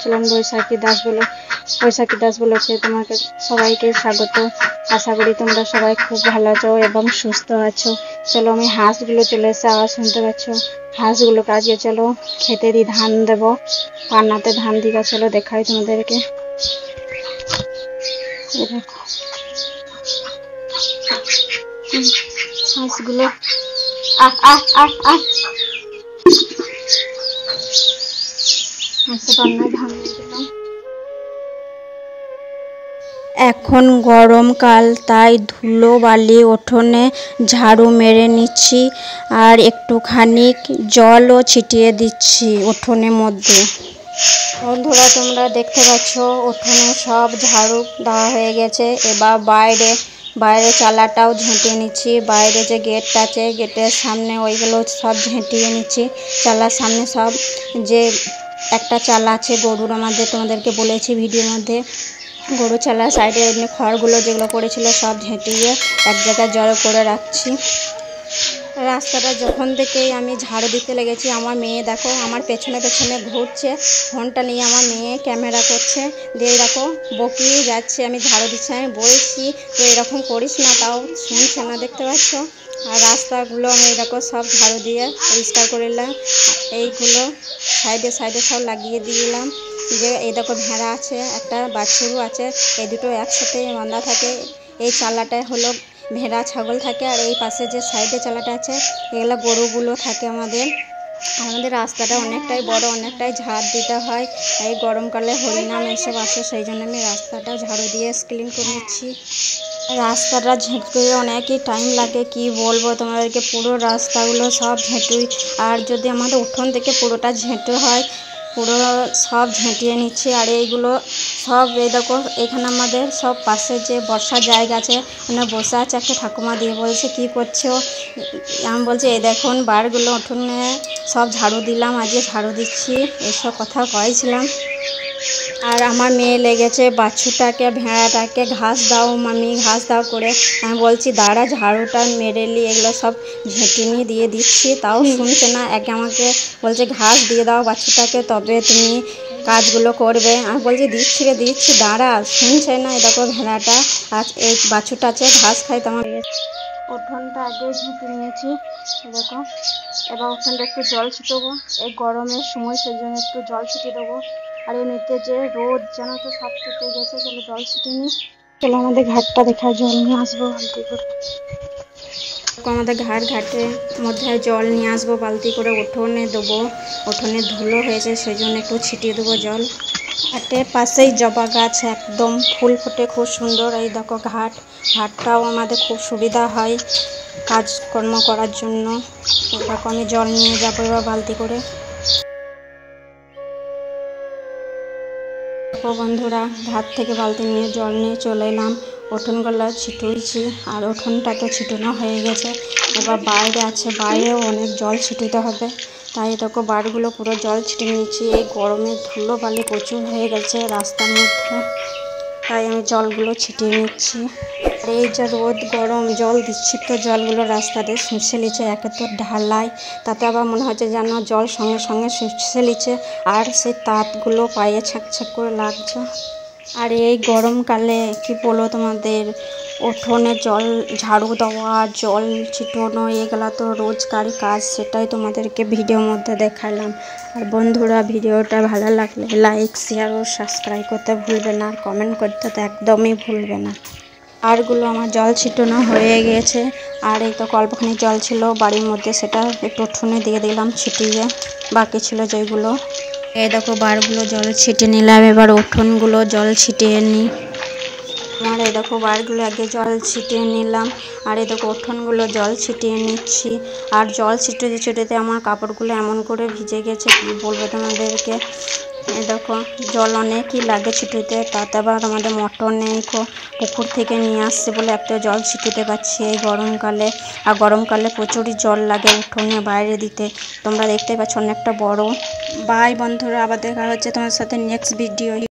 বলছিলাম বৈশাখী দাস ব্লগে তোমাকে সবাইকে স্বাগত। আশা করি তোমরা সবাই খুব ভালো আছো এবং সুস্থ আছো। চলো আমি হাঁসগুলো চলে এসে আওয়াজ শুনতে পাচ্ছ, হাঁসগুলো কাজে চলো খেতে দিই, ধান দেবো, পান্নাতে ধান দিবা। চলো দেখাই তোমাদেরকে। হাঁসগুলো এখন গরমকাল, তাই ধুলো বালি উঠোনে ঝাড়ু মেরে নিচ্ছি আর একটুখানি জলও ছিটিয়ে দিচ্ছি উঠোনের মধ্যে। বন্ধুরা তোমরা দেখতে পাচ্ছ উঠোনে সব ঝাড়ু দেওয়া হয়ে গেছে। এবার বাইরে চালাটাও ঝেঁটিয়ে নিচ্ছি। বাইরে যে গেটটা আছে গেটের সামনে ওইগুলো সব ঝেঁটিয়ে নিচ্ছি। চালার সামনে সব যে একটা চালা আছে গরুর, তোমাদেরকে বলেছি ভিডিওর মধ্যে, গরু চালা সাইডে এমনি খড়গুলো যেগুলো পড়েছিল সব ঝেঁটিয়ে এক জায়গায় জড়ো করে রাখছি। রাস্তাটা যখন থেকেই আমি ঝাড়ু দিতে লেগেছি, আমার মেয়ে দেখো আমার পেছনে ঘুরছে, ফোনটা নিয়ে আমার মেয়ে ক্যামেরা করছে, দিয়ে দেখো বকিয়ে যাচ্ছে আমি ঝাড়ু দিচ্ছি। আমি বলছি তো এরকম করিস না, তাও শুনছে না, দেখতে পাচ্ছ। আর রাস্তাগুলো আমি দেখো সব ঝাড়ু দিয়ে পরিষ্কার করে নিলাম। এইগুলো সাইডে সব লাগিয়ে দিলাম। যে এই দেখো ভেড়া আছে, একটা বাছুরও আছে, এই দুটো একসাথে বাঁধা থাকে। এই চালাটায় হলো ভেড়া ছাগল থাকে, আর এই পাশে যে সাইডে চালাটা আছে এগুলো গরুগুলো থাকে। আমাদের রাস্তাটা অনেকটাই বড়, অনেকটাই ঝাড় দিতে হয়। এই গরমকালে হরিনাম এসব আসে, সেই জন্য আমি রাস্তাটা ঝাড়ু দিয়ে ক্লিন করে নিচ্ছি। রাস্তাটা ঝেঁটতে অনেকই টাইম লাগে, কি বলবো তোমাদেরকে। পুরো রাস্তাগুলো সব ঝেঁটুই, আর যদি আমাদের উঠোন থেকে পুরোটা ঝেঁটে হয়, পুরো সব ঝেঁটিয়ে নিচ্ছি। আর এইগুলো সব এই দেখো এখানে আমাদের সব পাশে যে বসার জায়গা আছে, মানে বসে আছে একটা ঠাকুমা, দিয়ে বলছে কি করছো। আমি বলছি এই দেখুন বারগুলো উঠোনে সব ঝাড়ু দিলাম, আজকে ঝাড়ু দিচ্ছি, এসব কথা কয়েছিলাম। আর আমার মেয়ে লেগেছে বাছুরটাকে ভেড়াটাকে ঘাস দাও মামি, ঘাস দাও করে। আমি বলছি দাঁড়া ঝাড়ুটা মেরে নি, এগুলো সব ঝেঁটিনি দিয়ে দিচ্ছি, তাও শুনছে না। একে আমাকে বলছে ঘাস দিয়ে দাও বাছুরটাকে, তবে তুমি কাজগুলো করবে। আমি বলছি দিচ্ছি দাঁড়া, শুনছে না। এই দেখো ভেড়াটা আর এই বাছুরটা আছে ঘাস খাই। তো আমার উঠোনটা আগে ঝেঁটে নিয়েছি দেখো। এবার উঠোনটা একটু জল ছিটাবো, এই গরমের সময় সেই জন্য একটু জল ছিটিয়ে দেবো। আর এমনিতে যে রোদ যেন তো সব কেটে গেছে, চলো জল ছিটিয়ে নিই। চলো আমাদের ঘাটটা দেখা, জল নিয়ে আসবো বালতি করে। আমাদের ঘাটের মধ্যে জল নিয়ে আসবো বালতি করে, উঠোনে দেবো। উঠোনে ধুলো হয়েছে সেই জন্য একটু ছিটিয়ে দেবো জল। ঘাটের পাশেই জবা গাছ, একদম ফুল ফোটে খুব সুন্দর। এই দেখো ঘাটটাও আমাদের খুব সুবিধা হয় কাজকর্ম করার জন্য। দেখো আমি জল নিয়ে যাবো এবার বালতি করে। বন্ধুরা ঘাট থেকে বালতি নিয়ে জল নিয়ে চলে এলাম, উঠোনগুলো ছিটুইছি। আর উঠোনটা তো ছিটানো হয়ে গেছে, এবার বাইরে আছে, বাইরেও অনেক জল ছিটাতে হবে। তাই দেখো বাড়িগুলো পুরো জল ছিটিয়ে নিচ্ছি। এই গরমে ধুলো বালি প্রচুর হয়ে গেছে রাস্তার মধ্যে, তাই আমি জলগুলো ছিটিয়ে নিচ্ছি। আর এই যে রোদ গরম জল দিচ্ছি, তো জলগুলো রাস্তাতে শুষে নিচ্ছে। একে তো ঢালাই, তাতে আবার মনে হচ্ছে যেন জল সঙ্গে সঙ্গে শুষে নিচ্ছে, আর সেই তাপগুলো পায়ে ছাক করে লাগছে। আর এই গরমকালে কি বলবো তোমাদের, উঠোনে জল ঝাড়ু দেওয়া, জল ছিটানো, এগুলো তো রোজকারই কাজ, সেটাই তোমাদেরকে ভিডিওর মধ্যে দেখালাম। আর বন্ধুরা ভিডিওটা ভালো লাগলে লাইক শেয়ার ও সাবস্ক্রাইব করতে ভুলবে না, আর কমেন্ট করতে তো একদমই ভুলবে না। আরগুলো আমার জল ছিটানো হয়ে গেছে, আর এই তো অল্পখানি জল ছিল বাড়ির মধ্যে, সেটা একটু উঠোনে দিয়ে দিলাম ছিটিয়ে। বাকি ছিল যেগুলো, এই দেখো বারগুলো জল ছিটিয়ে নিলাম। এবার উঠোনগুলো জল ছিটিয়ে নিই। আমার এই দেখো বারগুলো আগে জল ছিটিয়ে নিলাম, আর এই দেখো উঠোনগুলো জল ছিটিয়ে নিচ্ছি। আর জল ছিটিয়ে আমার কাপড়গুলো এমন করে ভিজে গেছে, কি বলবো তোমাদেরকে। এই দেখো জল অনেকই লাগে ছিটাতে, তাতে আবার আমাদের মোটর নেই, পুকুর থেকে নিয়ে আসছে বলে এত জল ছিটাতে পারছি এই গরমকালে। আর গরমকালে প্রচুরই জল লাগে উঠোনে বাইরে দিতে, তোমরা দেখতে পাচ্ছ অনেকটা বড়। বাই বন্ধুরা, আবার দেখা হচ্ছে তোমার সাথে নেক্সট ভিডিও।